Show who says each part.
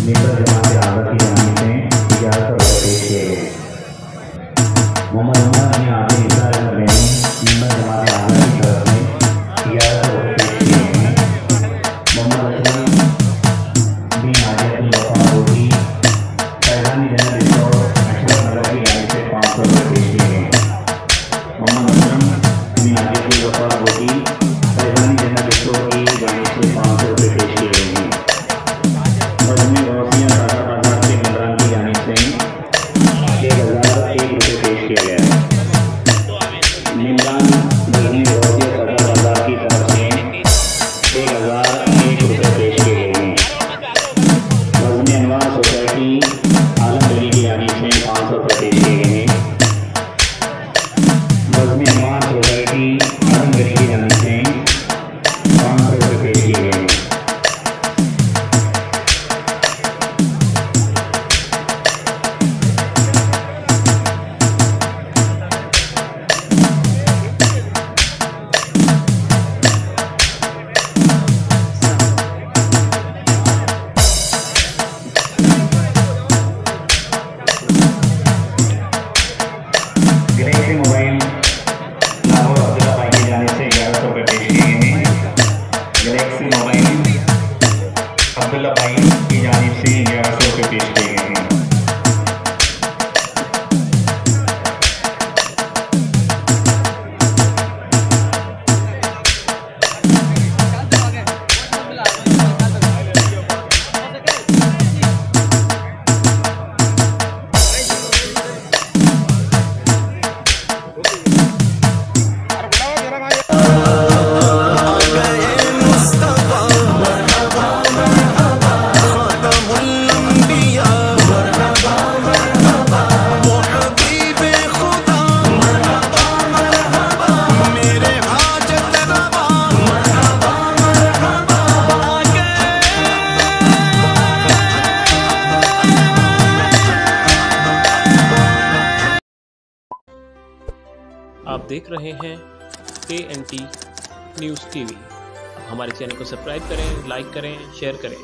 Speaker 1: Neighbour जमात आज़ाद की जानिब से इजाज़त और पेश किए गए। मोहम्मद उमर ने आगे हिस्सा लेने नेबर जमात आज़ाद की तरफ से इजाज़त और पेश किए गए। मोहम्मद असलम बिन हाजियतुल वफा रोटी फैज़ानी जनरल स्टोर अशरफ नगर की जानिब से 500 रुपये पेश किए गए। मोहम्मद असलम बिन हाजियतुल वफा रोटी फैज़ानी जनरल स्टोर की जानिब से 500 रुपये पेश किए गए हैं। बजवा गौसिया दादा बाजार के ममरान की जानिब से 1001 रुपये पेश किया गया है। निमरान बजवा गौसिया दादा बाजार की तरफ से 1001 रुपये पेश किए गए हैं। बजवा अनवार सोसाइटी आलमगरी की जानिब से 500 रुपये पेश किए गए हैं। बजवा अनवार सोसाइटी आलमगरी की जानिब से 500 रुपये पेश किए गए हैं। मोबाइल लाहौर अब्दुल्ला भाई की जानिब से 1100 रुपये पेश किए गए हैं। गैलेक्सी मोबाइल अब्दुल्ला भाई की जानिब से 1100 रुपये पेश किए गए हैं।
Speaker 2: आप देख रहे हैं ANT न्यूज़ TV। हमारे चैनल को सब्सक्राइब करें, लाइक करें, शेयर करें।